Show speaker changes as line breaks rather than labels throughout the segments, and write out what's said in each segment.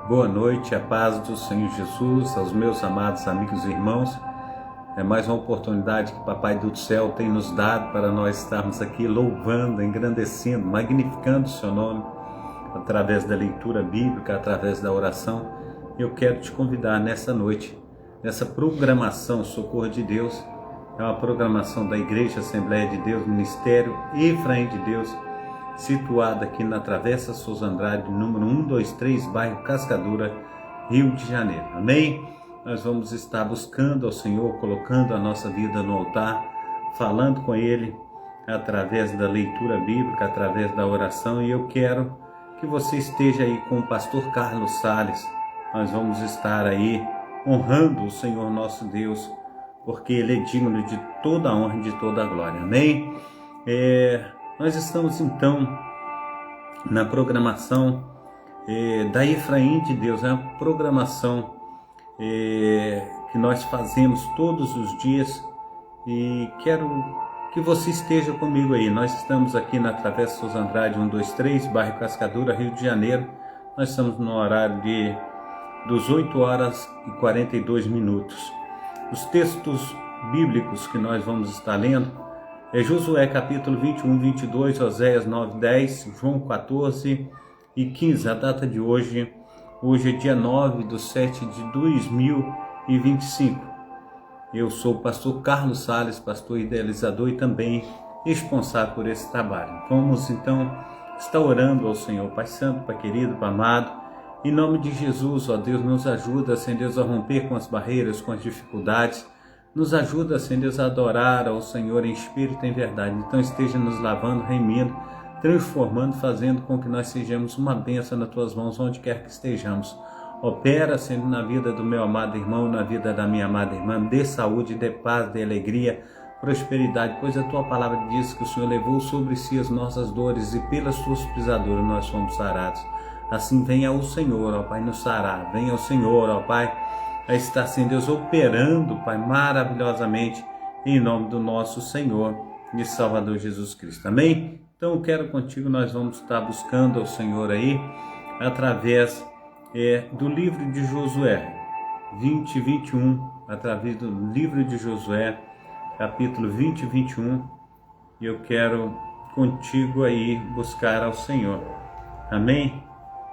Boa noite, a paz do Senhor Jesus, aos meus amados amigos e irmãos. É mais uma oportunidade que o Papai do Céu tem nos dado para nós estarmos aqui louvando, engrandecendo, magnificando o seu nome, através da leitura bíblica, através da oração. Eu quero te convidar nessa noite, nessa programação Socorro de Deus. É uma programação da Igreja Assembleia de Deus, Ministério Efraim de Deus, situada aqui na Travessa Souza Andrade, número 123, bairro Cascadura, Rio de Janeiro. Amém? Nós vamos estar buscando ao Senhor, colocando a nossa vida no altar, falando com Ele através da leitura bíblica, através da oração. E eu quero que você esteja aí com o pastor Carlos Sales. Nós vamos estar aí honrando o Senhor nosso Deus, porque Ele é digno de toda a honra e de toda a glória. Amém? Nós estamos então na programação da Efraim de Deus, é uma programação que nós fazemos todos os dias, e quero que você esteja comigo aí. Nós estamos aqui na Travessa Souza Andrade 123, bairro Cascadura, Rio de Janeiro. Nós estamos no horário dos 8 horas e 42 minutos. Os textos bíblicos que nós vamos estar lendo é Josué capítulo 21, 22, Oséias 9, 10, João 14 e 15. A data de hoje é dia 9/7 de 2025. Eu sou o pastor Carlos Sales, pastor idealizador e também responsável por esse trabalho. Vamos então estar orando ao Senhor. Pai Santo, Pai querido, Pai amado, em nome de Jesus, ó Deus, nos ajuda, Senhor Deus, a romper com as barreiras, com as dificuldades. Nos ajuda, Senhor Deus, a adorar ao Senhor em espírito e em verdade. Então esteja nos lavando, remindo, transformando, fazendo com que nós sejamos uma bênção nas Tuas mãos, onde quer que estejamos. Opera, Senhor, na vida do meu amado irmão, na vida da minha amada irmã. Dê saúde, dê paz, dê alegria, prosperidade, pois a Tua palavra diz que o Senhor levou sobre si as nossas dores e pelas Tuas pisaduras nós fomos sarados. Assim venha o Senhor, ó Pai, nos sarar. Venha o Senhor, ó Pai, a estar, Senhor Deus, operando, Pai, maravilhosamente, em nome do nosso Senhor e Salvador Jesus Cristo. Amém? Então, eu quero contigo, nós vamos estar buscando ao Senhor aí, através do livro de Josué, 20 e 21, através do livro de Josué, capítulo 20 e 21, e eu quero contigo aí buscar ao Senhor. Amém?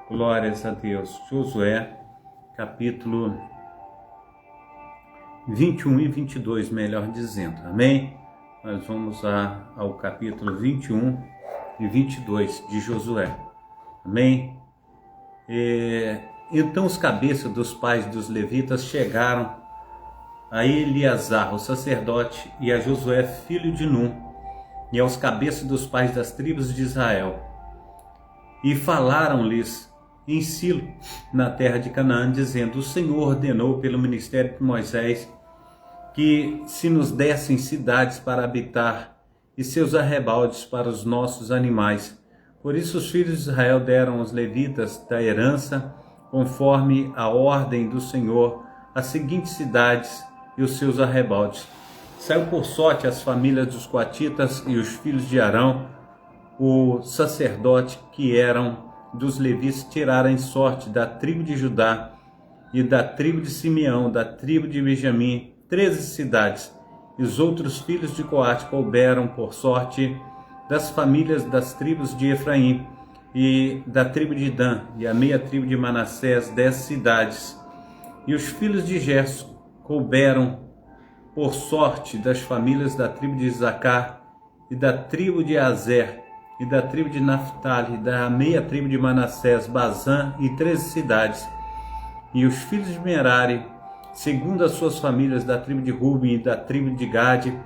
Glórias a Deus. Josué, capítulo 21 e 22, melhor dizendo. Amém? Nós vamos ao capítulo 21 e 22 de Josué. Amém? Então os cabeças dos pais dos levitas chegaram a Eleazar, o sacerdote, e a Josué, filho de Num, e aos cabeças dos pais das tribos de Israel, e falaram-lhes em Silo, na terra de Canaã, dizendo: o Senhor ordenou pelo ministério de Moisés que se nos dessem cidades para habitar e seus arrebaldes para os nossos animais. Por isso os filhos de Israel deram aos levitas da herança, conforme a ordem do Senhor, as seguintes cidades e os seus arrebaldes. Saiu por sorte as famílias dos coatitas e os filhos de Arão, o sacerdote, que eram dos levitas, tiraram sorte da tribo de Judá e da tribo de Simeão, da tribo de Benjamim, 13 cidades. E os outros filhos de Coate couberam por sorte das famílias das tribos de Efraim e da tribo de Dan e a meia tribo de Manassés, 10 cidades. E os filhos de Gerson couberam por sorte das famílias da tribo de Isacar e da tribo de Azer e da tribo de Naphtali, da meia tribo de Manassés, Bazã e 13 cidades. E os filhos de Merari, segundo as suas famílias, da tribo de Ruben e da tribo de Gade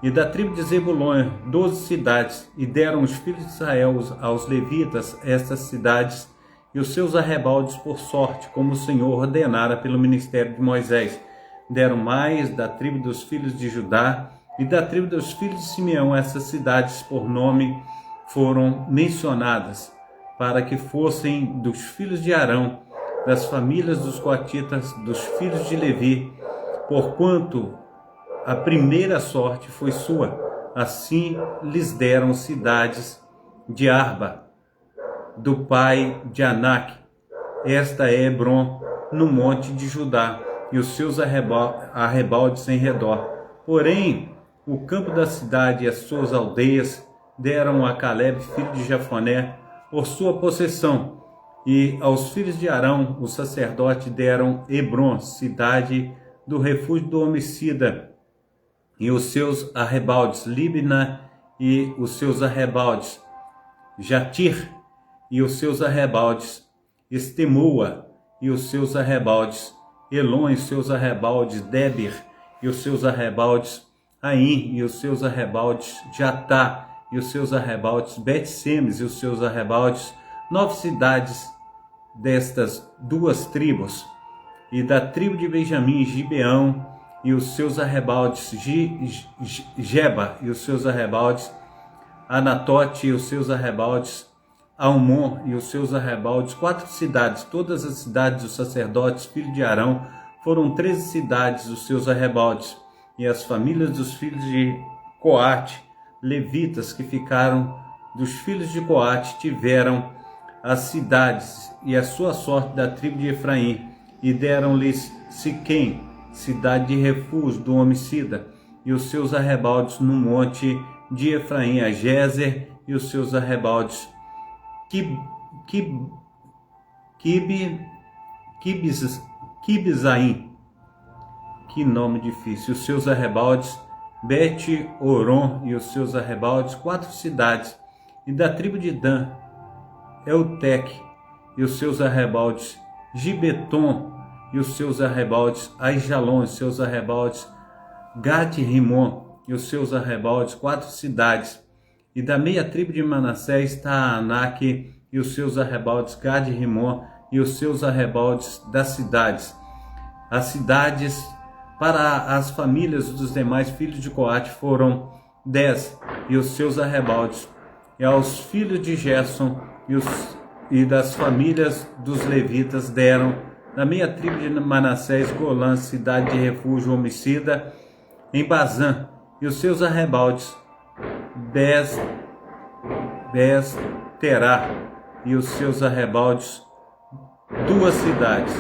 e da tribo de Zebulon, 12 cidades. E deram os filhos de Israel aos levitas estas cidades e os seus arrebaldes por sorte, como o Senhor ordenara pelo ministério de Moisés. Deram mais da tribo dos filhos de Judá e da tribo dos filhos de Simeão. Essas cidades por nome foram mencionadas, para que fossem dos filhos de Arão, das famílias dos coatitas, dos filhos de Levi, porquanto a primeira sorte foi sua. Assim lhes deram cidades de Arba, do pai de Anak, esta é Hebron, no monte de Judá, e os seus arrebaldes em redor. Porém, o campo da cidade e as suas aldeias deram a Caleb, filho de Jefoné, por sua possessão, e aos filhos de Arão, o sacerdote, deram Hebron, cidade do refúgio do homicida, e os seus arrebaldes, Libna e os seus arrebaldes, Jatir e os seus arrebaldes, Estemua e os seus arrebaldes, Elon e os seus arrebaldes, Debir e os seus arrebaldes, Aim e os seus arrebaldes, Jatá e os seus arrebaldes, Bet-Semes e os seus arrebaldes, 9 cidades destas 2 tribos, e da tribo de Benjamim, Gibeão e os seus arrebaldes, Geba e os seus arrebaldes, Anatote e os seus arrebaldes, Almon e os seus arrebaldes, 4 cidades. Todas as cidades dos sacerdotes, filhos de Arão, foram 13 cidades os seus arrebaldes. E as famílias dos filhos de Coate, levitas que ficaram dos filhos de Coate, tiveram as cidades e a sua sorte da tribo de Efraim, e deram-lhes Siquém, cidade de refúgio do homicida, e os seus arrebaldes no monte de Efraim, a Gézer e os seus arrebaldes, Quibzaim, que nome difícil, os seus arrebaldes, Bet-Oron e os seus arrebaldes, 4 cidades, e da tribo de Dan, Eltec e os seus arrebaldes, Gibeton e os seus arrebaldes, Aijalon e os seus arrebaldes, Gat-Rimon e os seus arrebaldes, 4 cidades, e da meia tribo de Manassés, Taanaque e os seus arrebaldes, Gad-Rimon e os seus arrebaldes das cidades. As cidades para as famílias dos demais filhos de Coate foram 10, e os seus arrebaldes. E aos filhos de Gerson e das famílias dos levitas deram, da meia tribo de Manassés, Golã, cidade de refúgio homicida, em Bazã, e os seus arrebaldes, Terá e os seus arrebaldes, 2 cidades.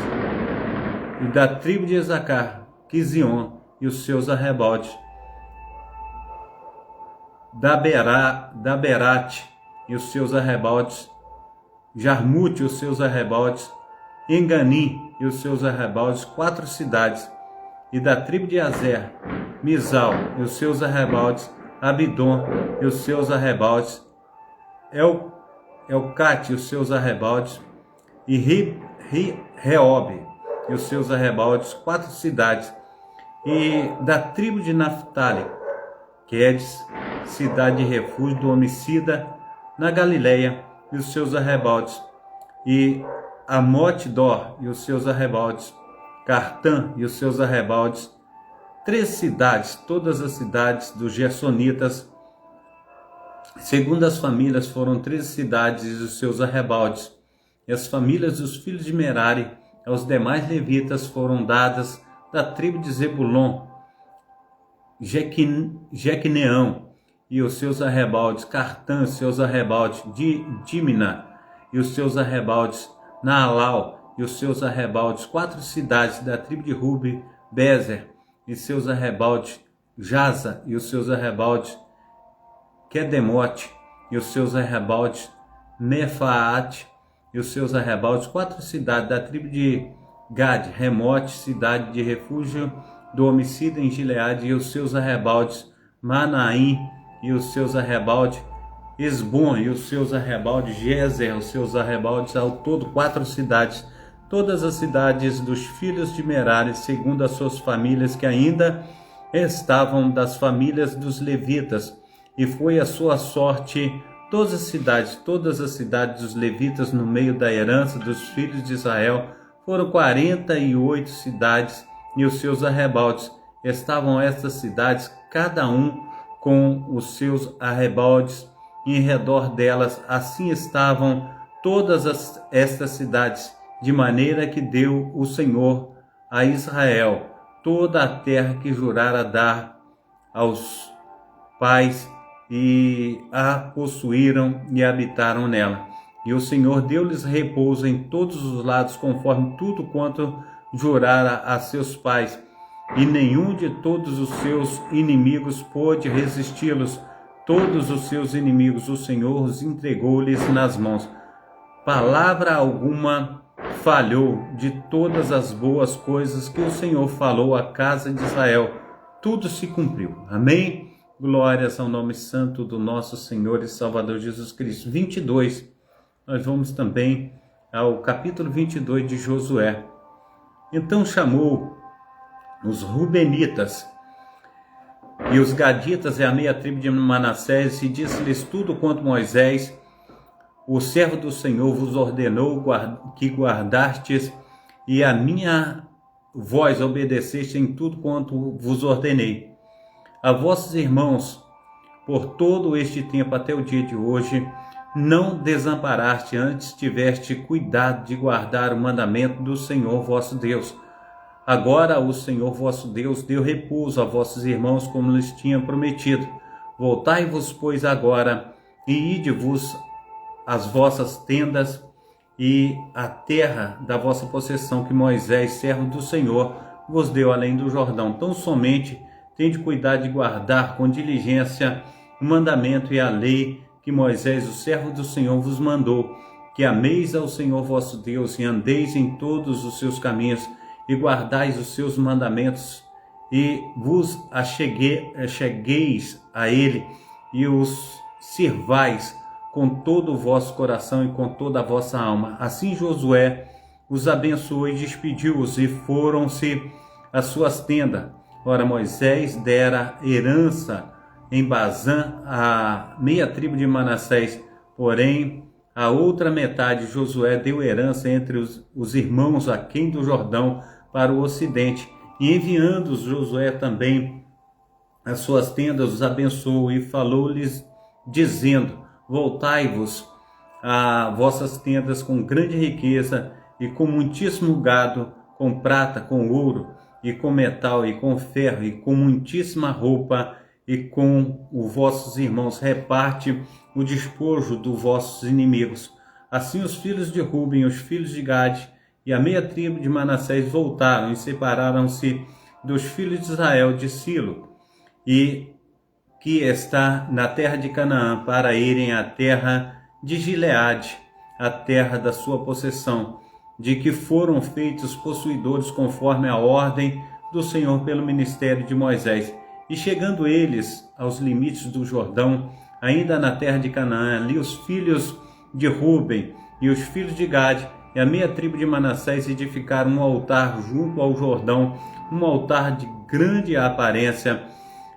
E da tribo de Isacar, Quizion e os seus arrebaldes, Daberate e os seus arrebaldes, Jarmute e os seus arrebaldes, Enganim e os seus arrebaldes, 4 cidades. E da tribo de Azer, Misal e os seus arrebaldes, Abidom e os seus arrebaldes, Elcate e os seus arrebaldes, e Reob e os seus arrebaldes, 4 cidades. E da tribo de Naphtali, Quedes, cidade de refúgio do homicida, na Galileia, e os seus arrebaldes, e Amote-Dor e os seus arrebaldes, Cartã e os seus arrebaldes, 3 cidades, todas as cidades dos Gersonitas, segundo as famílias, foram 13 cidades e os seus arrebaldes. E as famílias dos filhos de Merari aos demais levitas foram dadas da tribo de Zebulon, Jequineão e os seus arrebaldes, Cartã e os seus arrebaldes, Dimna e os seus arrebaldes, Naalau e os seus arrebaldes, 4 cidades da tribo de Rubi, Bezer e seus arrebaldes, Jaza e os seus arrebaldes, Quedemote e os seus arrebaldes, Mefaate e os seus arrebaldes, 4 cidades da tribo de Gad, Remote, cidade de refúgio do homicida em Gileade e os seus arrebaldes, Manaim e os seus arrebaldes, Esbom e os seus arrebaldes, Gezer, os seus arrebaldes, ao todo 4 cidades, todas as cidades dos filhos de Merari, segundo as suas famílias, que ainda estavam das famílias dos levitas, e foi a sua sorte todas as cidades dos levitas no meio da herança dos filhos de Israel, foram 48 cidades, e os seus arrebaldes. Estavam estas cidades, cada um com os seus arrebaldes, e em redor delas, assim estavam todas estas cidades, de maneira que deu o Senhor a Israel toda a terra que jurara dar aos pais, e a possuíram e habitaram nela. E o Senhor deu-lhes repouso em todos os lados, conforme tudo quanto jurara a seus pais. E nenhum de todos os seus inimigos pôde resisti-los. Todos os seus inimigos o Senhor os entregou-lhes nas mãos. Palavra alguma falhou de todas as boas coisas que o Senhor falou à casa de Israel. Tudo se cumpriu. Amém? Glórias ao nome santo do nosso Senhor e Salvador Jesus Cristo. 22. Nós vamos também ao capítulo 22 de Josué. Então chamou os Rubenitas e os Gaditas e a meia tribo de Manassés e disse-lhes tudo quanto Moisés, o servo do Senhor, vos ordenou que guardastes e a minha voz obedeceste em tudo quanto vos ordenei. A vossos irmãos, por todo este tempo até o dia de hoje, não desamparaste, antes tiveste cuidado de guardar o mandamento do Senhor vosso Deus. Agora o Senhor vosso Deus deu repouso a vossos irmãos, como lhes tinha prometido. Voltai-vos, pois, agora, e ide-vos às vossas tendas e à terra da vossa possessão, que Moisés, servo do Senhor, vos deu além do Jordão. Tão somente tende cuidado de guardar com diligência o mandamento e a lei que Moisés, o servo do Senhor, vos mandou, que ameis ao Senhor vosso Deus e andeis em todos os seus caminhos e guardais os seus mandamentos e vos achegueis a ele e os sirvais com todo o vosso coração e com toda a vossa alma. Assim Josué os abençoou e despediu-os e foram-se às suas tendas. Ora, Moisés dera herança em Bazã a meia tribo de Manassés, porém a outra metade Josué deu herança entre os irmãos aquém do Jordão para o ocidente, e enviando-os Josué também às suas tendas, os abençoou e falou-lhes dizendo: voltai-vos a vossas tendas com grande riqueza e com muitíssimo gado, com prata, com ouro e com metal e com ferro e com muitíssima roupa, e com os vossos irmãos reparte o despojo dos vossos inimigos. Assim os filhos de Ruben, os filhos de Gade e a meia tribo de Manassés voltaram e separaram-se dos filhos de Israel de Silo, e que está na terra de Canaã, para irem à terra de Gileade, a terra da sua possessão, de que foram feitos possuidores conforme a ordem do Senhor pelo ministério de Moisés. E chegando eles aos limites do Jordão, ainda na terra de Canaã, ali os filhos de Ruben e os filhos de Gade e a meia tribo de Manassés edificaram um altar junto ao Jordão, um altar de grande aparência,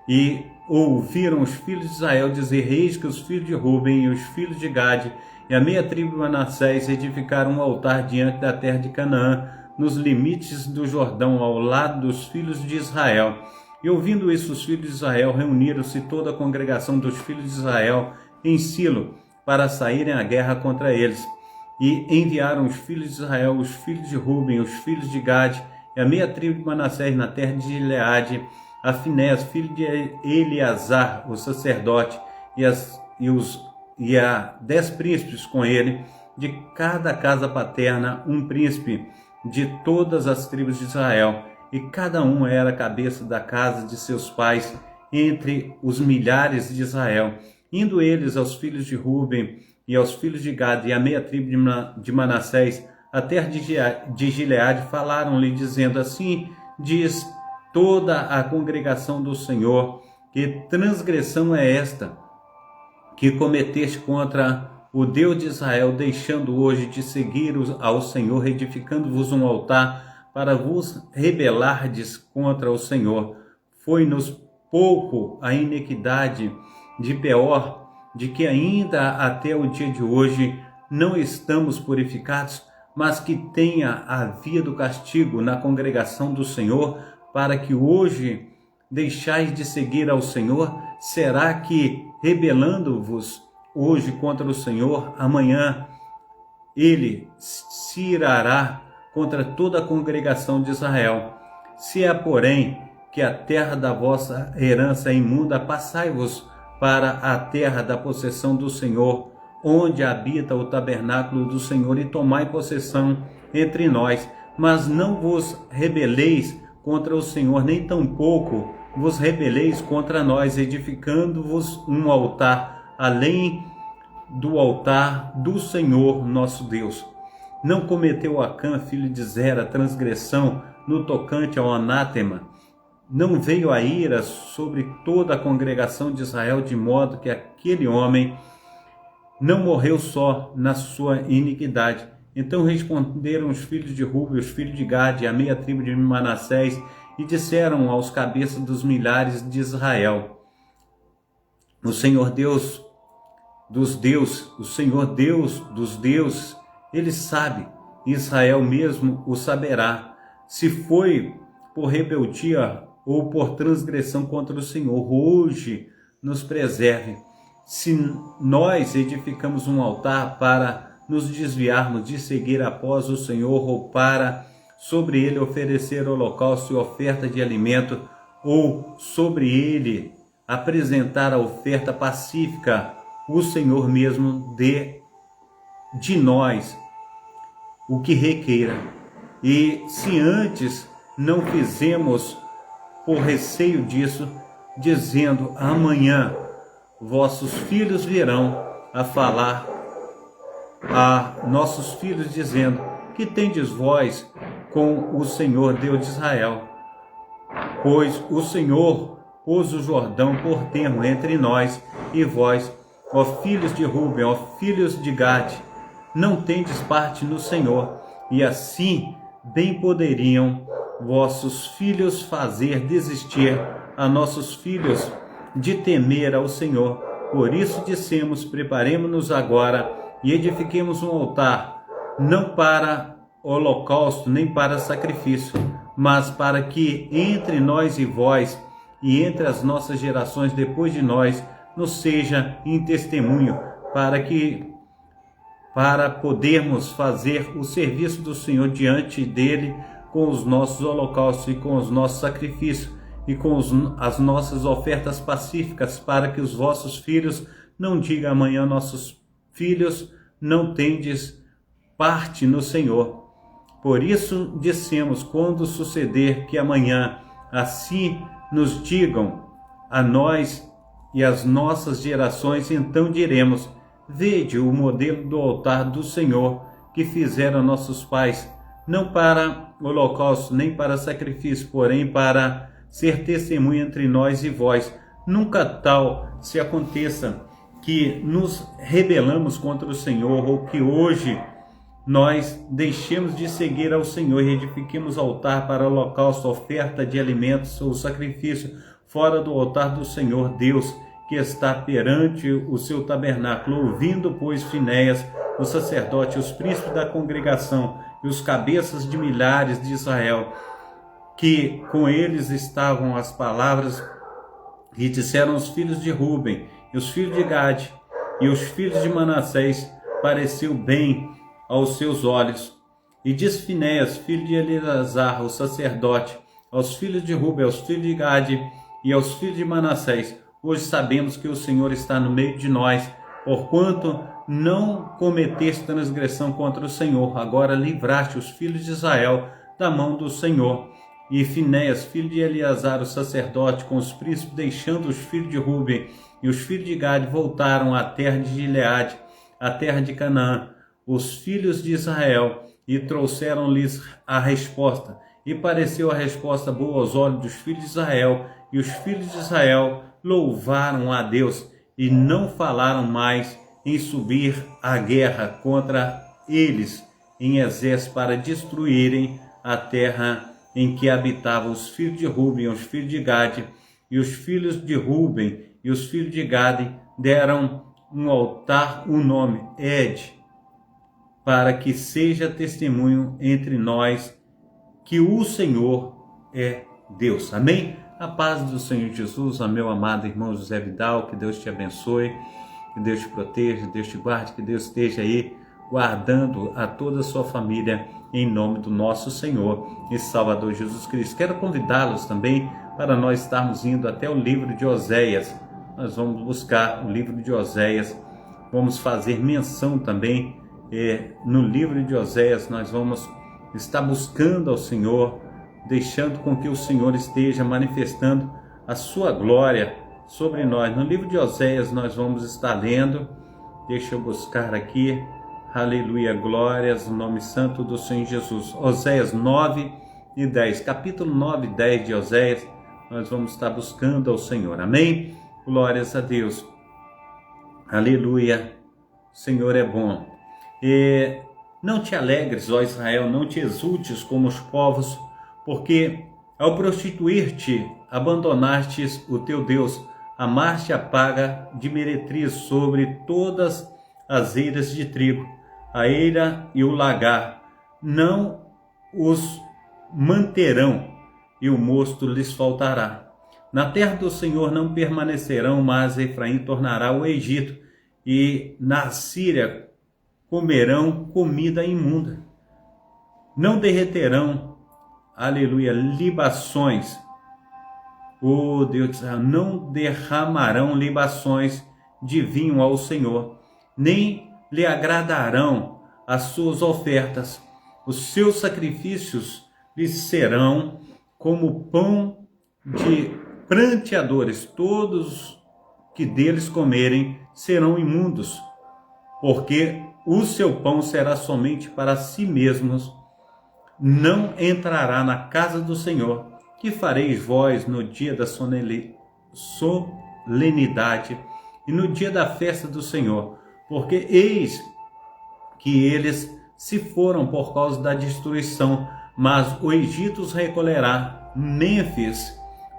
e ouviram os filhos de Israel dizer: eis que os filhos de Ruben e os filhos de Gade e a meia tribo de Manassés edificaram um altar diante da terra de Canaã, nos limites do Jordão, ao lado dos filhos de Israel. E ouvindo isso, os filhos de Israel reuniram-se, toda a congregação dos filhos de Israel, em Silo, para saírem à guerra contra eles. E enviaram os filhos de Israel, os filhos de Ruben, os filhos de Gade e a meia tribo de Manassés na terra de Gileade, a Finés, filho de Eleazar, o sacerdote, e a 10 príncipes com ele, de cada casa paterna um príncipe de todas as tribos de Israel, e cada um era a cabeça da casa de seus pais entre os milhares de Israel. Indo eles aos filhos de Ruben e aos filhos de Gade e a meia tribo de Manassés, a terra de Gileade, falaram-lhe dizendo: assim diz toda a congregação do Senhor, que transgressão é esta que cometeste contra o Deus de Israel, deixando hoje de seguir ao Senhor, edificando-vos um altar para vos rebelardes contra o Senhor. Foi-nos pouco a iniquidade de Peor, de que ainda até o dia de hoje não estamos purificados, mas que tenha havido castigo na congregação do Senhor, para que hoje deixais de seguir ao Senhor? Será que, rebelando-vos hoje contra o Senhor, amanhã ele se irará contra toda a congregação de Israel? Se é, porém, que a terra da vossa herança é imunda, passai-vos para a terra da possessão do Senhor, onde habita o tabernáculo do Senhor, e tomai possessão entre nós. Mas não vos rebeleis contra o Senhor, nem tampouco vos rebeleis contra nós, edificando-vos um altar, além do altar do Senhor nosso Deus. Não cometeu Acã, filho de Zera, transgressão no tocante ao anátema? Não veio a ira sobre toda a congregação de Israel, de modo que aquele homem não morreu só na sua iniquidade? Então responderam os filhos de Rúben, os filhos de Gade, a meia tribo de Manassés, e disseram aos cabeças dos milhares de Israel: o Senhor Deus dos deuses, o Senhor Deus dos deuses, Ele sabe, Israel mesmo o saberá, se foi por rebeldia ou por transgressão contra o Senhor. Hoje nos preserve, se nós edificamos um altar para nos desviarmos de seguir após o Senhor, ou para sobre ele oferecer holocausto e oferta de alimento, ou sobre ele apresentar a oferta pacífica, o Senhor mesmo dê de nós o que requeira. E se antes não fizemos por receio disso, dizendo: amanhã vossos filhos virão a falar a nossos filhos, dizendo: que tendes vós com o Senhor Deus de Israel? Pois o Senhor pôs o Jordão por termo entre nós e vós, ó filhos de Rúben, ó filhos de Gade, não tendes parte no Senhor. E assim bem poderiam vossos filhos fazer desistir a nossos filhos de temer ao Senhor. Por isso dissemos: preparemo-nos agora e edifiquemos um altar, não para holocausto nem para sacrifício, mas para que entre nós e vós, e entre as nossas gerações depois de nós, nos seja em testemunho, para podermos fazer o serviço do Senhor diante dele, com os nossos holocaustos e com os nossos sacrifícios e com as nossas ofertas pacíficas, para que os vossos filhos não digam amanhã: nossos filhos não tendes parte no Senhor. Por isso dissemos: quando suceder que amanhã assim nos digam a nós e às nossas gerações, então diremos: vede o modelo do altar do Senhor que fizeram nossos pais, não para holocausto nem para sacrifício, porém para ser testemunha entre nós e vós. Nunca tal se aconteça que nos rebelamos contra o Senhor, ou que hoje nós deixemos de seguir ao Senhor e edifiquemos altar para holocausto, oferta de alimentos ou sacrifício fora do altar do Senhor Deus, que está perante o seu tabernáculo. Ouvindo, pois, Finéias, o sacerdote, os príncipes da congregação e os cabeças de milhares de Israel, que com eles estavam as palavras, e disseram os filhos de Rúben e os filhos de Gade e os filhos de Manassés: pareceu bem aos seus olhos. E disse Finéias, filho de Eleazar, o sacerdote, aos filhos de Rúben, aos filhos de Gade e aos filhos de Manassés: hoje sabemos que o Senhor está no meio de nós, porquanto não cometeste transgressão contra o Senhor. Agora livraste os filhos de Israel da mão do Senhor. E Finéias, filho de Eleazar, o sacerdote, com os príncipes, deixando os filhos de Rúben e os filhos de Gade, voltaram à terra de Gileade, à terra de Canaã, os filhos de Israel, e trouxeram-lhes a resposta. E pareceu a resposta boa aos olhos dos filhos de Israel, e os filhos de Israel louvaram a Deus, e não falaram mais em subir à guerra contra eles em exército, para destruírem a terra em que habitavam os filhos de Rúben e os filhos de Gade. E os filhos de Rúben e os filhos de Gade deram um altar, um nome, Ed, para que seja testemunho entre nós que o Senhor é Deus. Amém? A paz do Senhor Jesus, a meu amado irmão José Vidal, que Deus te abençoe, que Deus te proteja, Deus te guarde, que Deus esteja aí guardando a toda a sua família, em nome do nosso Senhor e Salvador Jesus Cristo. Quero convidá-los também para nós estarmos indo até o livro de Oséias. Nós vamos buscar o livro de Oséias, vamos fazer menção também no livro de Oséias. Nós vamos estar buscando ao Senhor, deixando com que o Senhor esteja manifestando a sua glória sobre nós. No livro de Oséias nós vamos estar lendo, deixa eu buscar aqui, aleluia, glórias, no nome santo do Senhor Jesus. Oséias 9 e 10, capítulo 9 e 10 de Oséias, nós vamos estar buscando ao Senhor, amém? Glórias a Deus, aleluia, o Senhor é bom. Não te alegres, ó Israel, não te exultes como os povos, porque ao prostituir-te, abandonastes o teu Deus, amaste a paga de meretriz sobre todas as eiras de trigo, a eira e o lagar, não os manterão, e o mosto lhes faltará. Na terra do Senhor não permanecerão, mas Efraim tornará o Egito, e na Síria comerão comida imunda. Não derreterão, aleluia, libações. Oh Deus, não derramarão libações de vinho ao Senhor, nem lhe agradarão as suas ofertas. Os seus sacrifícios lhes serão como pão de pranteadores. Todos que deles comerem serão imundos, porque o seu pão será somente para si mesmos. Não entrará na casa do Senhor. Que fareis vós no dia da solenidade e no dia da festa do Senhor? Porque eis que eles se foram por causa da destruição, mas o Egito os recolherá, Mênfis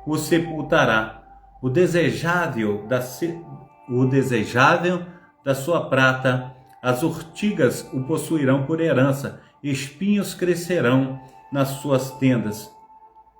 os sepultará. O desejável da sua prata, as urtigas o possuirão por herança, espinhos crescerão nas suas tendas.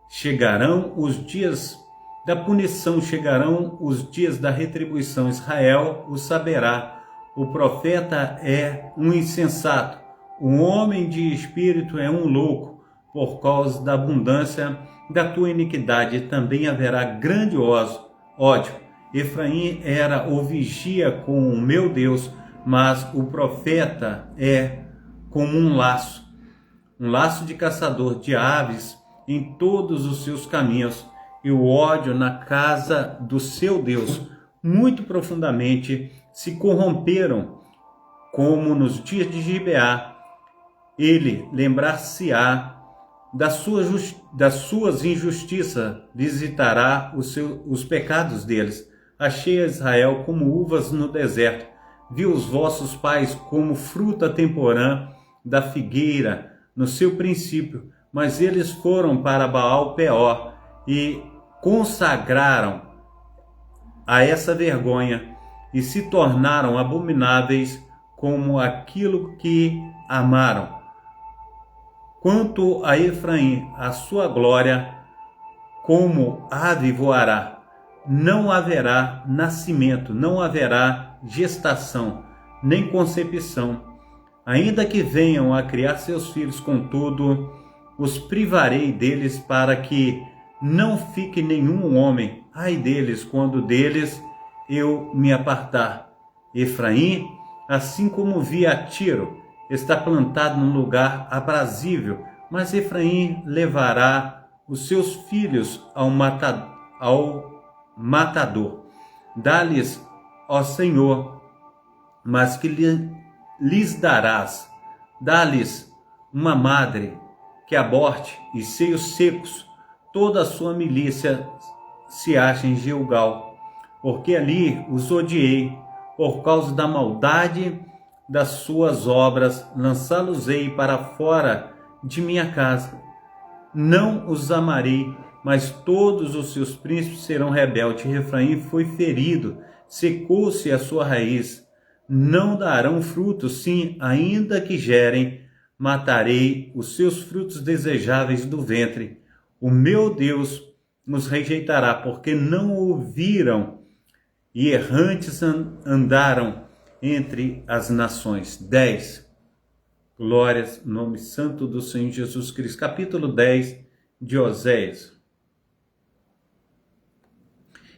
Chegarão os dias da punição, chegarão os dias da retribuição. Israel o saberá. O profeta é um insensato, o homem de espírito é um louco. Por causa da abundância da tua iniquidade também haverá grandioso ódio. Efraim era o vigia com o meu Deus, mas o profeta é como um laço de caçador de aves em todos os seus caminhos, e o ódio na casa do seu Deus. Muito profundamente se corromperam, como nos dias de Gibeá. Ele lembrar-se-á das suas injustiças, visitará os pecados deles. Achei a Israel como uvas no deserto, vi os vossos pais como fruta temporã da figueira no seu princípio, mas eles foram para Baal Peor e consagraram a essa vergonha e se tornaram abomináveis como aquilo que amaram. Quanto a Efraim, a sua glória como ave voará. Não haverá nascimento, não haverá gestação, nem concepção. Ainda que venham a criar seus filhos, contudo, os privarei deles para que não fique nenhum homem. Ai deles, quando deles eu me apartar. Efraim, assim como vi a Tiro, está plantado num lugar aprazível, mas Efraim levará os seus filhos ao matador. Dá-lhes, ó Senhor, mas que lhes darás? Dá-lhes uma madre que aborte e seios secos. Toda a sua milícia se acha em Gilgal, porque ali os odiei, por causa da maldade das suas obras, lançá-los-ei para fora de minha casa. Não os amarei, mas todos os seus príncipes serão rebeldes. Efraim foi ferido, secou-se a sua raiz. Não darão frutos, sim, ainda que gerem, matarei os seus frutos desejáveis do ventre. O meu Deus os rejeitará, porque não ouviram e errantes andaram entre as nações. 10. Glórias, nome santo do Senhor Jesus Cristo. Capítulo 10 de Oséias.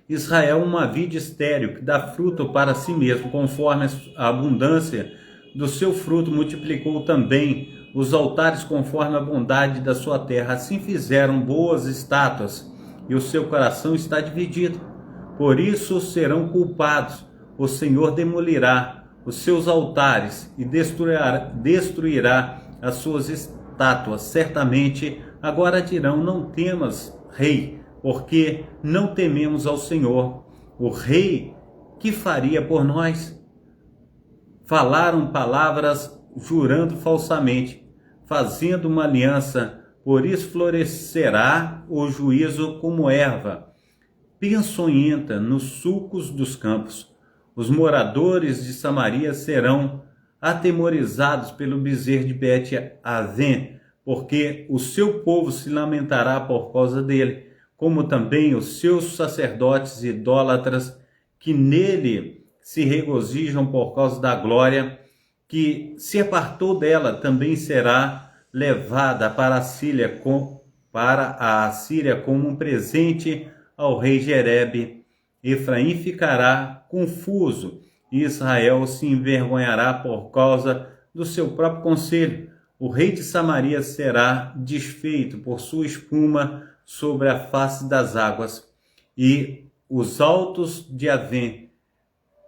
Israel uma vide estéril, que dá fruto para si mesmo, conforme a abundância do seu fruto multiplicou também os altares conforme a bondade da sua terra. Assim fizeram boas estátuas, e o seu coração está dividido. Por isso serão culpados. O Senhor demolirá os seus altares e destruirá as suas estátuas. Certamente agora dirão: não temas, rei, porque não tememos ao Senhor. O rei que faria por nós? Falaram palavras jurando falsamente, fazendo uma aliança, por isso florescerá o juízo como erva peçonhenta nos sulcos dos campos. Os moradores de Samaria serão atemorizados pelo bezerro de Bet-Aven, porque o seu povo se lamentará por causa dele, como também os seus sacerdotes idólatras, que nele se regozijam por causa da glória, que se apartou dela, também será levada para a Assíria como um presente ao rei Jerebe. Efraim ficará confuso e Israel se envergonhará por causa do seu próprio conselho. O rei de Samaria será desfeito por sua espuma sobre a face das águas, e os altos de Avém,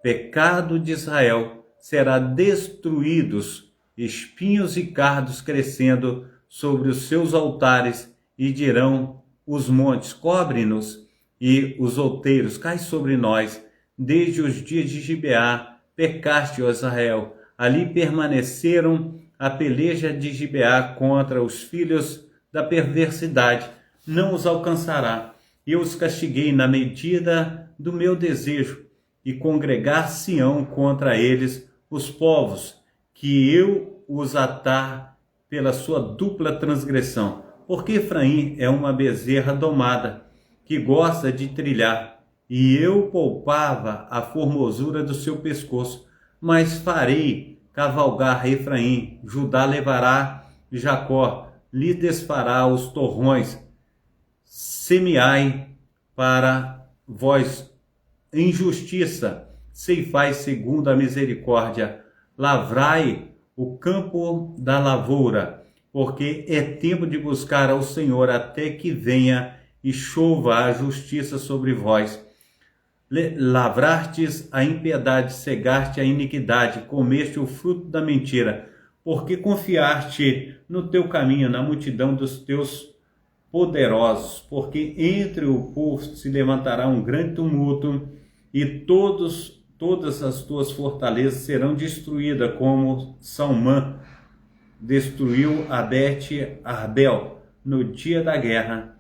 pecado de Israel, será destruídos, espinhos e cardos crescendo sobre os seus altares, e dirão os montes: cobre-nos, e os outeiros: cai sobre nós. Desde os dias de Gibeá pecaste, ó Israel. Ali permaneceram a peleja de Gibeá contra os filhos da perversidade. Não os alcançará. Eu os castiguei na medida do meu desejo, e congregar-se-ão contra eles os povos, que eu os atar pela sua dupla transgressão. Porque Efraim é uma bezerra domada, que gosta de trilhar, e eu poupava a formosura do seu pescoço. Mas farei cavalgar Efraim, Judá levará Jacó, lhe desfará os torrões. Semeai para vós em justiça, ceifai segundo a misericórdia, lavrai o campo da lavoura, porque é tempo de buscar ao Senhor até que venha e chova a justiça sobre vós. Lavrastes a impiedade, cegaste a iniquidade, comeste o fruto da mentira, porque confiaste no teu caminho, na multidão dos teus poderosos, porque entre o povo se levantará um grande tumulto, e todas as tuas fortalezas serão destruídas, como Salmã destruiu a Bet-Arbel no dia da guerra.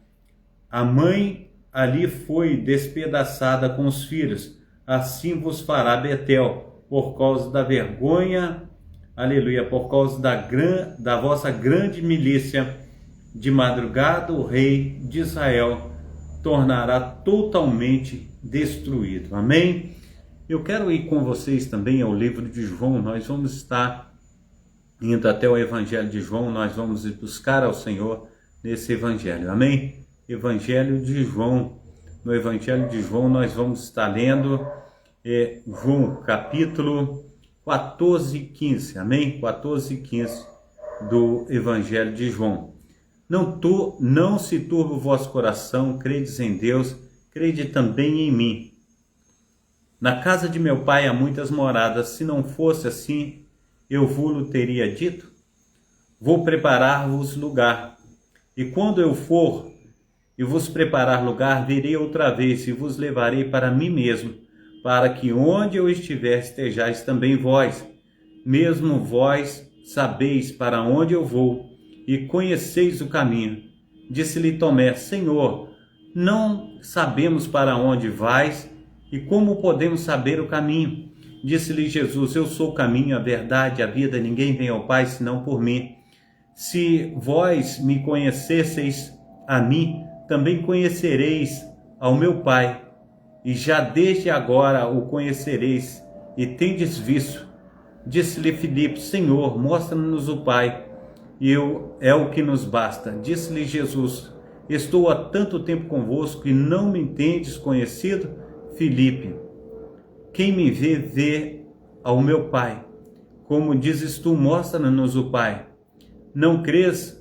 A mãe ali foi despedaçada com os filhos. Assim vos fará Betel, por causa da vergonha, aleluia, por causa da vossa grande milícia. De madrugada o rei de Israel tornará totalmente destruído. Amém? Eu quero ir com vocês também ao livro de João. Nós vamos estar indo até o Evangelho de João. Nós vamos buscar ao Senhor nesse Evangelho. Amém? Evangelho de João. No Evangelho de João nós vamos estar lendo João capítulo 14 e 15. Amém? 14 e 15 do Evangelho de João. Não se turbe o vosso coração, credes em Deus, crede também em mim. Na casa de meu pai há muitas moradas, se não fosse assim, eu vos-lo teria dito. Vou preparar-vos lugar, e quando eu for e vos preparar lugar, virei outra vez e vos levarei para mim mesmo, para que onde eu estiver estejais também vós. Mesmo vós sabeis para onde eu vou, e conheceis o caminho. Disse-lhe Tomé: Senhor, não sabemos para onde vais, e como podemos saber o caminho? Disse-lhe Jesus: Eu sou o caminho, a verdade, a vida, ninguém vem ao Pai senão por mim. Se vós me conhecesseis a mim, também conhecereis ao meu Pai, e já desde agora o conhecereis, e tendes visto. Disse-lhe Filipe: Senhor, mostra-nos o Pai, e é o que nos basta. Disse-lhe Jesus: Estou há tanto tempo convosco e não me tendes conhecido? Filipe, quem me vê, vê ao meu Pai. Como dizes tu, mostra-nos o Pai. Não crês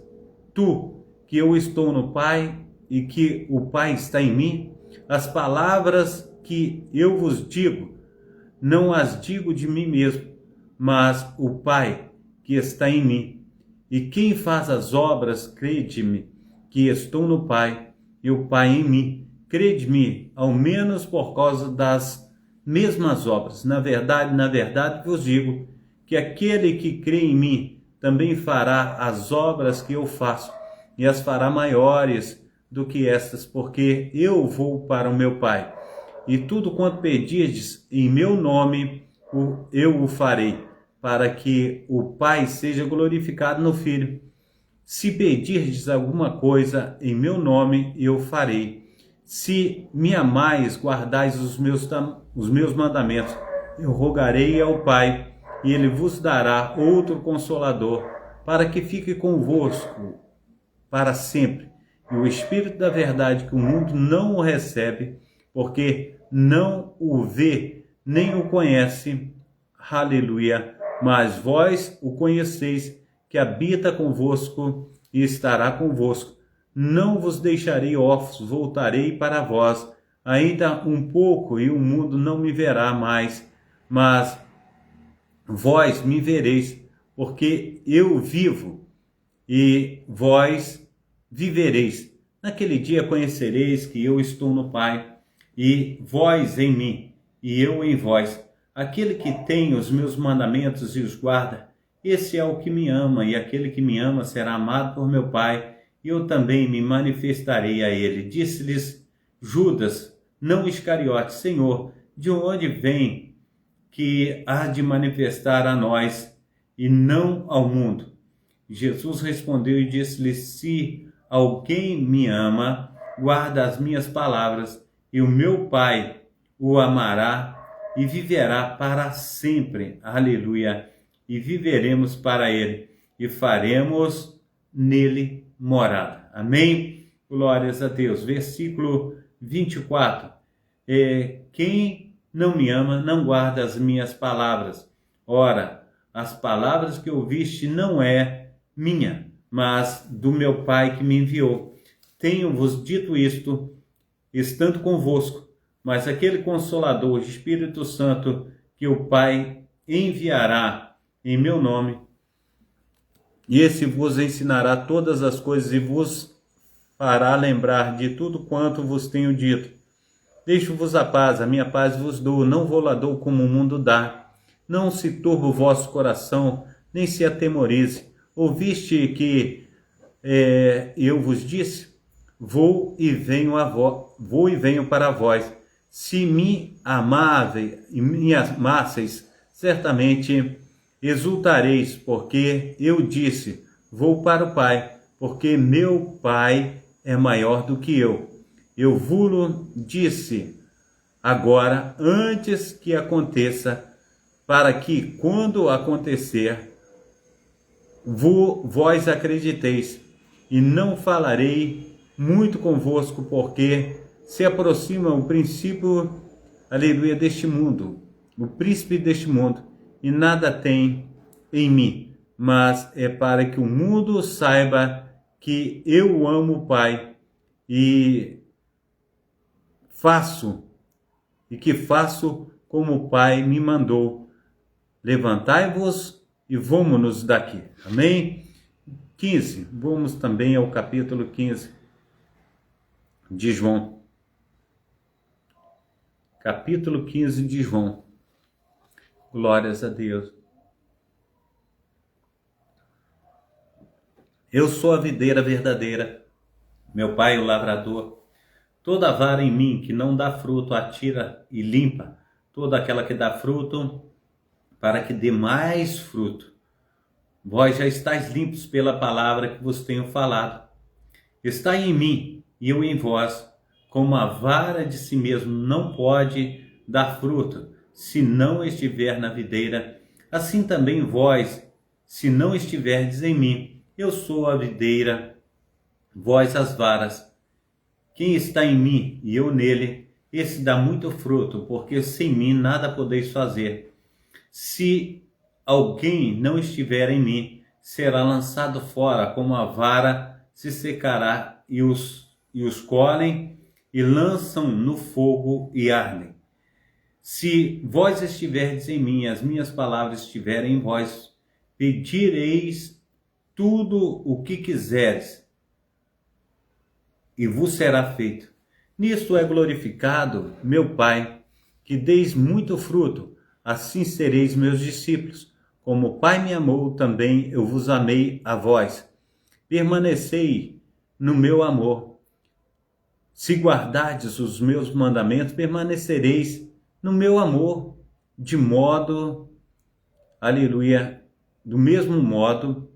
tu que eu estou no Pai e que o Pai está em mim? As palavras que eu vos digo, não as digo de mim mesmo, mas o Pai que está em mim. E quem faz as obras, crede-me, que estou no Pai e o Pai em mim. Crede-me, ao menos por causa das mesmas obras. Na verdade vos digo, que aquele que crê em mim também fará as obras que eu faço, e as fará maiores do que estas, porque eu vou para o meu Pai. E tudo quanto pedirdes em meu nome, eu o farei, para que o Pai seja glorificado no Filho. Se pedirdes alguma coisa em meu nome, eu farei. Se me amais, guardais os meus mandamentos. Eu rogarei ao Pai, e ele vos dará outro Consolador, para que fique convosco para sempre. E o Espírito da verdade, que o mundo não o recebe, porque não o vê, nem o conhece. Aleluia. Mas vós o conheceis, que habita convosco e estará convosco. Não vos deixarei órfãos, voltarei para vós. Ainda um pouco e o mundo não me verá mais, mas vós me vereis, porque eu vivo e vós vivereis. Naquele dia conhecereis que eu estou no Pai, e vós em mim, e eu em vós. Aquele que tem os meus mandamentos e os guarda, esse é o que me ama, e aquele que me ama será amado por meu Pai, e eu também me manifestarei a ele. Disse-lhes Judas, não Iscariote: Senhor, de onde vem que há de manifestar a nós e não ao mundo? Jesus respondeu e disse-lhe: se alguém me ama, guarda as minhas palavras, e o meu Pai o amará e viverá para sempre. Aleluia. E viveremos para ele e faremos nele morada. Amém? Glórias a Deus. Versículo 24. Quem não me ama, não guarda as minhas palavras. Ora, as palavras que ouviste não é minha, mas do meu Pai que me enviou. Tenho-vos dito isto, estando convosco, mas aquele Consolador, o Espírito Santo, que o Pai enviará em meu nome, e esse vos ensinará todas as coisas e vos fará lembrar de tudo quanto vos tenho dito. Deixo-vos a paz, a minha paz vos dou, não vou-la dou como o mundo dá. Não se turbe o vosso coração, nem se atemorize. Ouviste que eu vos disse? Vou e venho para vós. Se me amasseis, certamente exultareis, porque eu disse, vou para o Pai, porque meu Pai é maior do que eu. Eu vos disse agora, antes que aconteça, para que, quando acontecer, vós acrediteis. E não falarei muito convosco, porque se aproxima o princípio, aleluia, deste mundo, o príncipe deste mundo, e nada tem em mim, mas é para que o mundo saiba que eu amo o Pai e faço como o Pai me mandou. Levantai-vos e vamos-nos daqui. Amém? 15. Vamos também ao capítulo 15 de João. Capítulo 15 de João. Glórias a Deus. Eu sou a videira verdadeira, meu Pai o lavrador. Toda vara em mim que não dá fruto, atira e limpa. Toda aquela que dá fruto, para que dê mais fruto. Vós já estáis limpos pela palavra que vos tenho falado. Estai em mim e eu em vós, como a vara de si mesmo não pode dar fruto, se não estiver na videira, assim também vós, se não estiverdes em mim. Eu sou a videira, vós as varas. Quem está em mim e eu nele, esse dá muito fruto, porque sem mim nada podeis fazer. Se alguém não estiver em mim, será lançado fora, como a vara se secará, e os colhem e lançam no fogo e ardem. Se vós estiverdes em mim, as minhas palavras estiverem em vós, pedireis tudo o que quiseres, e vos será feito. Nisto é glorificado meu Pai, que deis muito fruto, assim sereis meus discípulos. Como o Pai me amou, também eu vos amei a vós. Permanecei no meu amor. Se guardardes os meus mandamentos, permanecereis no meu amor, de modo, aleluia, do mesmo modo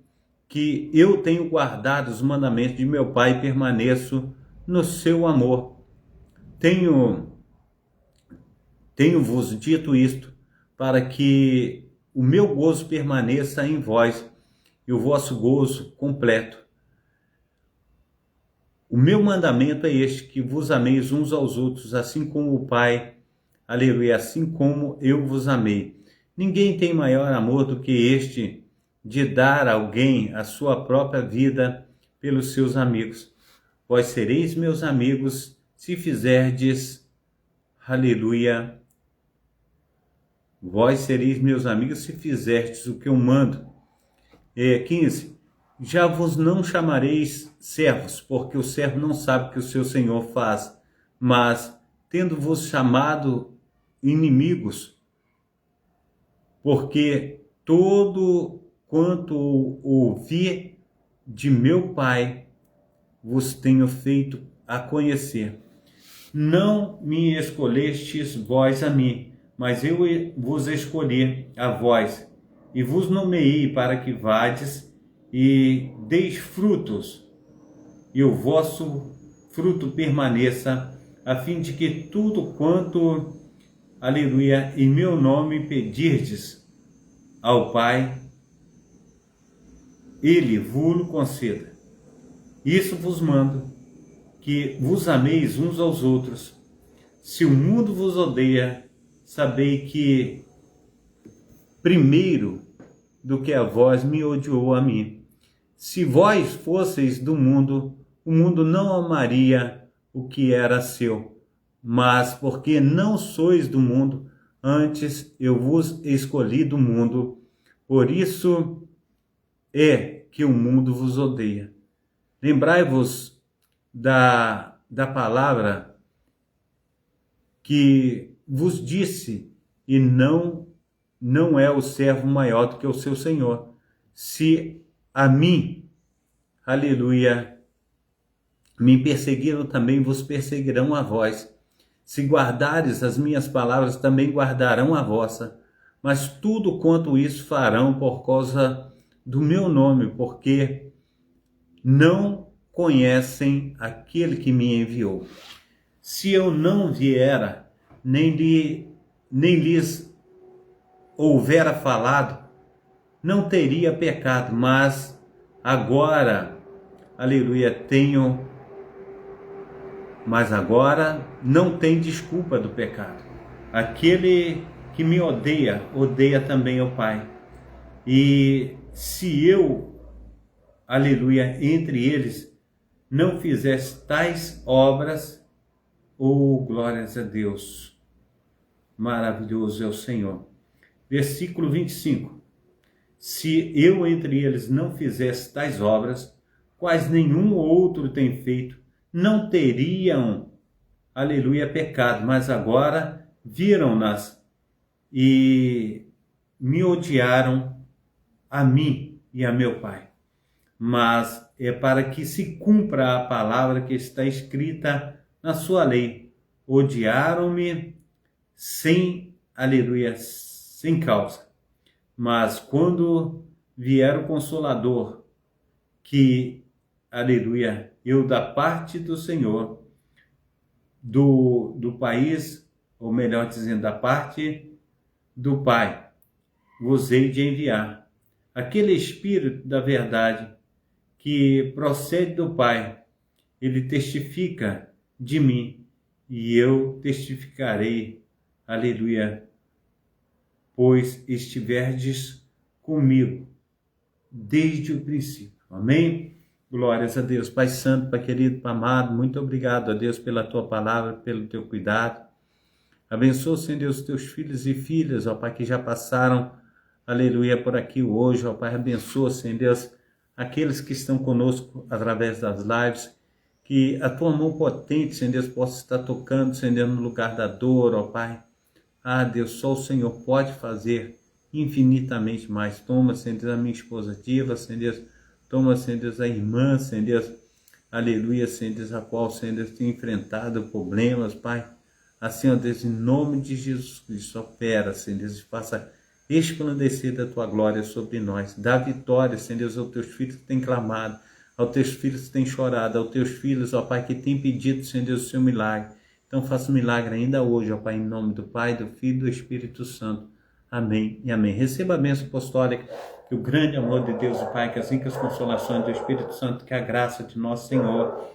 que eu tenho guardado os mandamentos de meu Pai e permaneço no seu amor. Tenho-vos dito isto, para que o meu gozo permaneça em vós e o vosso gozo completo. O meu mandamento é este, que vos ameis uns aos outros, assim como o Pai, aleluia, assim como eu vos amei. Ninguém tem maior amor do que este, de dar a alguém a sua própria vida pelos seus amigos. Vós sereis meus amigos se fizerdes, aleluia, vós sereis meus amigos se fizerdes o que eu mando. 15. Já vos não chamareis servos, porque o servo não sabe o que o seu senhor faz, mas, tendo-vos chamado inimigos, porque todo quanto ouvi de meu Pai vos tenho feito a conhecer. Não me escolhestes vós a mim, mas eu vos escolhi a vós, e vos nomeei para que vades e deis frutos, e o vosso fruto permaneça, a fim de que tudo quanto, aleluia, em meu nome pedirdes ao Pai, Ele vos conceda. Isso vos mando, que vos ameis uns aos outros. Se o mundo vos odeia, sabei que primeiro do que a vós me odiou a mim. Se vós fosseis do mundo, o mundo não amaria o que era seu. Mas porque não sois do mundo, antes eu vos escolhi do mundo, por isso é que o mundo vos odeia. Lembrai-vos da palavra que vos disse, e não é o servo maior do que o seu senhor. Se a mim, aleluia, me perseguiram, também vos perseguirão a vós. Se guardares as minhas palavras, também guardarão a vossa. Mas tudo quanto isso farão por causa do meu nome, porque não conhecem aquele que me enviou. Se eu não viera, nem lhes houvera falado, não teria pecado, mas agora, aleluia, mas agora não tem desculpa do pecado. Aquele que me odeia, odeia também o Pai. E se eu, aleluia, entre eles, não fizesse tais obras, glórias a Deus, maravilhoso é o Senhor. Versículo 25. Se eu entre eles não fizesse tais obras, quais nenhum outro tem feito, não teriam, aleluia, pecado, mas agora viram-nas e me odiaram a mim e a meu Pai. Mas é para que se cumpra a palavra que está escrita na sua lei. Odiaram-me sem, aleluia, sem causa. Mas quando vier o Consolador, que, aleluia, eu da parte do Senhor, do país, ou melhor dizendo, da parte do Pai, vos hei de enviar. Aquele Espírito da verdade que procede do Pai, ele testifica de mim, e eu testificarei, aleluia, pois estiverdes comigo desde o princípio. Amém? Glórias a Deus. Pai Santo, Pai querido, Pai amado, muito obrigado a Deus pela Tua palavra, pelo Teu cuidado. Abençoa, Senhor Deus, os Teus filhos e filhas, ó Pai, que já passaram, aleluia, por aqui hoje, ó Pai. Abençoa, Senhor Deus, aqueles que estão conosco através das lives, que a Tua mão potente, Senhor Deus, possa estar tocando, Senhor Deus, no lugar da dor, ó Pai. Ah, Deus, só o Senhor pode fazer infinitamente mais. Toma, Senhor Deus, a minha esposa Diva, Senhor Deus. Toma, Senhor Deus, a irmã, Senhor Deus. Aleluia, Senhor Deus, a qual, Senhor Deus, tem enfrentado problemas, Pai. Assim, ó Deus, em nome de Jesus Cristo, opera, Senhor Deus, e faça resplandecer da Tua glória sobre nós. Dá vitória, Senhor Deus, aos Teus filhos que têm clamado, aos Teus filhos que têm chorado, aos Teus filhos, ó Pai, que têm pedido, Senhor Deus, o Seu milagre. Então faça um milagre ainda hoje, ó Pai, em nome do Pai, do Filho e do Espírito Santo. Amém e amém. Receba a bênção apostólica, que o grande amor de Deus, o Pai, que as ricas consolações do Espírito Santo, que a graça de nosso Senhor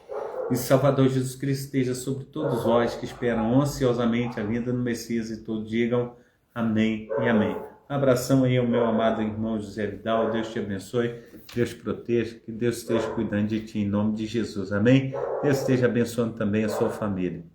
e Salvador Jesus Cristo esteja sobre todos vós que esperam ansiosamente a vinda do Messias, e todos digam amém e amém. Um abração aí ao meu amado irmão José Vidal. Deus te abençoe, Deus te proteja, que Deus esteja cuidando de ti em nome de Jesus. Amém? Deus esteja abençoando também a sua família.